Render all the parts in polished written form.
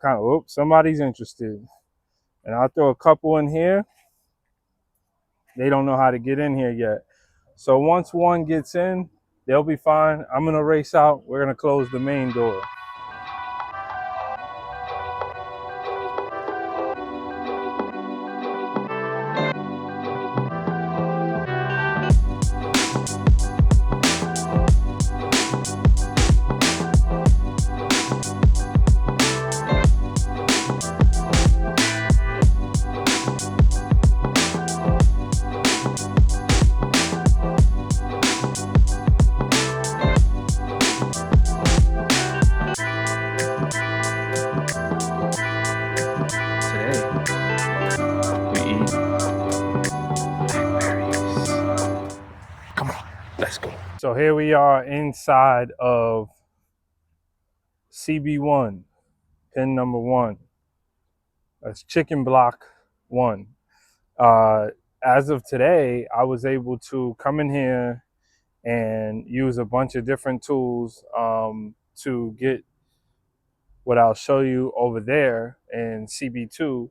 kind of, oops, somebody's interested. And I'll throw a couple in here. They don't know how to get in here yet. So once one gets in, they'll be fine. I'm gonna race out. We're gonna close the main door. So here we are inside of CB1, pin number 1. That's chicken block 1. As of today, I was able to come in here and use a bunch of different tools to get what I'll show you over there in CB2.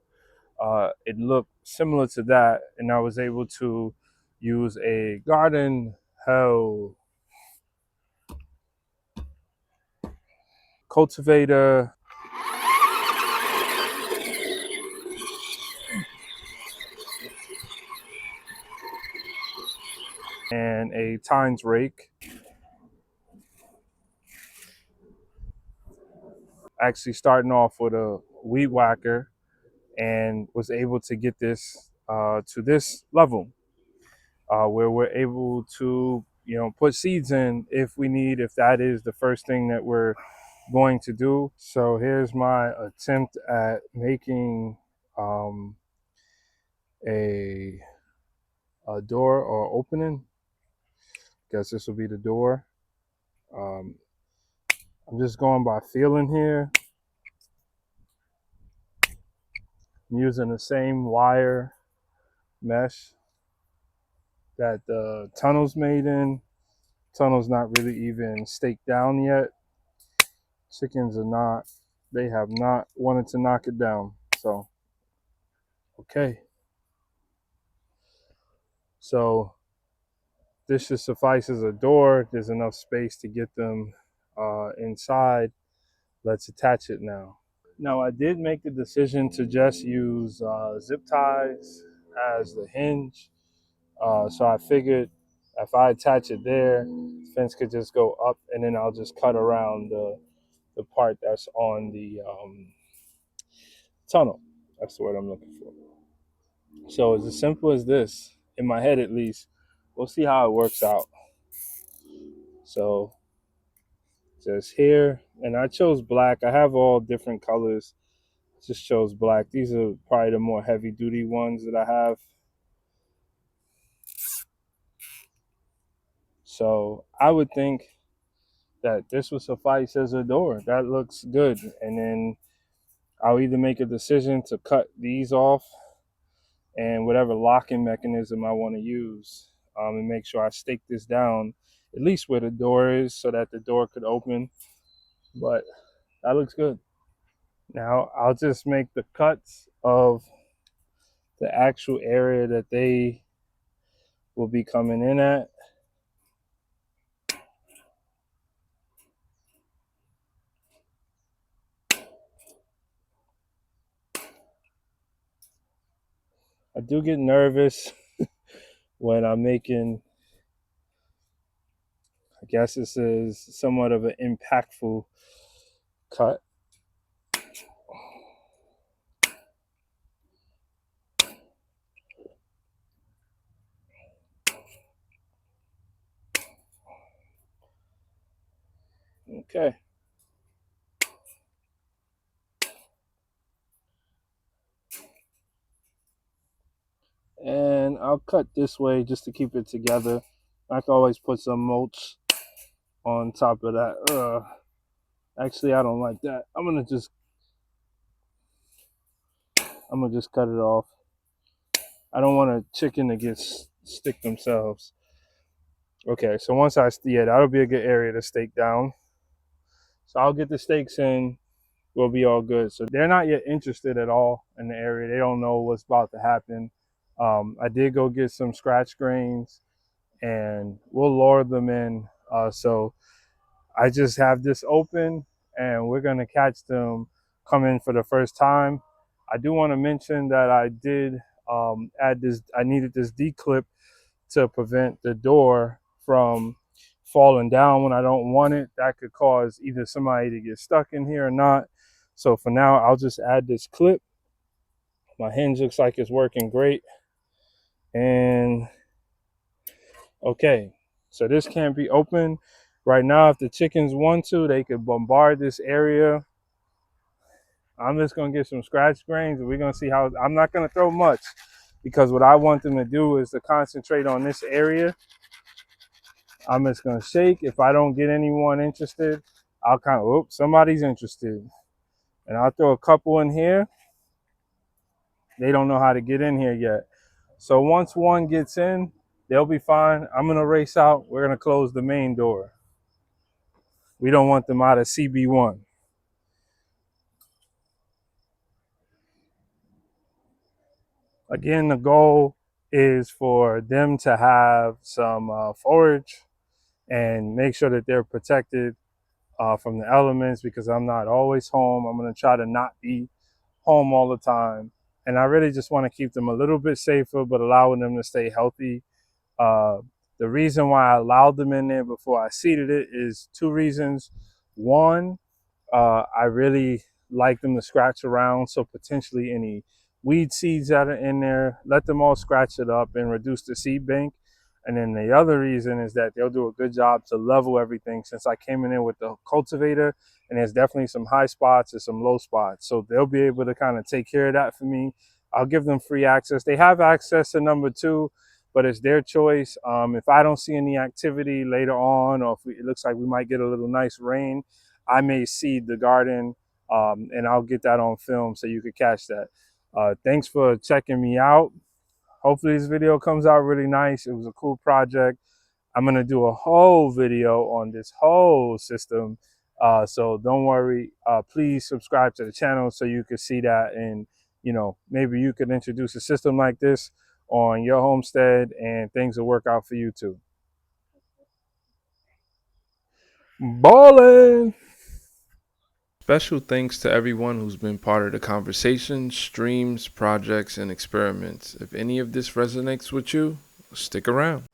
It looked similar to that, and I was able to use a garden hoe, cultivator, and a tines rake. Actually starting off with a weed whacker, and was able to get this to this level where we're able to, put seeds in if we need, if that is the first thing that we're going to do. So here's my attempt at making a door or opening. Guess this will be the door. I'm just going by feeling here. I'm using the same wire mesh that the tunnel's made in. Tunnel's not really even staked down yet. Chickens are not, they have not wanted to knock it down. So, okay. So this should suffice as a door. There's enough space to get them inside. Let's attach it now. Now I did make the decision to just use zip ties as the hinge. So I figured if I attach it there, the fence could just go up, and then I'll just cut around the part that's on the tunnel. That's the word I'm looking for. So it's as simple as this, in my head at least. We'll see how it works out. So just here, and I chose black. I have all different colors. Just chose black. These are probably the more heavy duty ones that I have. So I would think that this would suffice as a door. That looks good. And then I'll either make a decision to cut these off and whatever locking mechanism I want to use, and make sure I stake this down at least where the door is so that the door could open. But that looks good. Now I'll just make the cuts of the actual area that they will be coming in at. I do get nervous when I'm making, I guess this is somewhat of an impactful cut. Okay. And I'll cut this way just to keep it together. I can always put some mulch on top of that. Actually, I don't like that. I'm gonna just cut it off. I don't want a chicken to stick themselves. Okay, so once that'll be a good area to stake down. So I'll get the stakes in we'll be all good. So they're not yet interested at all in the area. They don't know what's about to happen. I did go get some scratch grains and we'll lure them in. So I just have this open and we're gonna catch them coming for the first time. I do want to mention that I did add this, I needed this D-clip to prevent the door from falling down when I don't want it. That could cause either somebody to get stuck in here or not. So for now, I'll just add this clip. My hinge looks like it's working great. And okay, so this can't be open. Right now, if the chickens want to, they could bombard this area. I'm just gonna get some scratch grains and we're gonna see how, I'm not gonna throw much because what I want them to do is to concentrate on this area. I'm just gonna shake. If I don't get anyone interested, I'll kind of, oops, somebody's interested. And I'll throw a couple in here. They don't know how to get in here yet. So once one gets in, they'll be fine. I'm gonna race out. We're gonna close the main door. We don't want them out of CB1. Again, the goal is for them to have some forage and make sure that they're protected from the elements because I'm not always home. I'm gonna try to not be home all the time. And I really just want to keep them a little bit safer, but allowing them to stay healthy. Uh, the reason why I allowed them in there before I seeded it is two reasons. One, I really like them to scratch around, so potentially any weed seeds that are in there, let them all scratch it up and reduce the seed bank. And then the other reason is that they'll do a good job to level everything since I came in there with the cultivator and there's definitely some high spots and some low spots. So they'll be able to kind of take care of that for me. I'll give them free access. They have access to number 2, but it's their choice. If I don't see any activity later on, or if it looks like we might get a little nice rain, I may seed the garden and I'll get that on film so you could catch that. Thanks for checking me out. Hopefully this video comes out really nice. It was a cool project. I'm gonna do a whole video on this whole system. So don't worry, please subscribe to the channel so you can see that, and you know, maybe you could introduce a system like this on your homestead and things will work out for you too. Ballin'! Special thanks to everyone who's been part of the conversation, streams, projects, and experiments. If any of this resonates with you, stick around.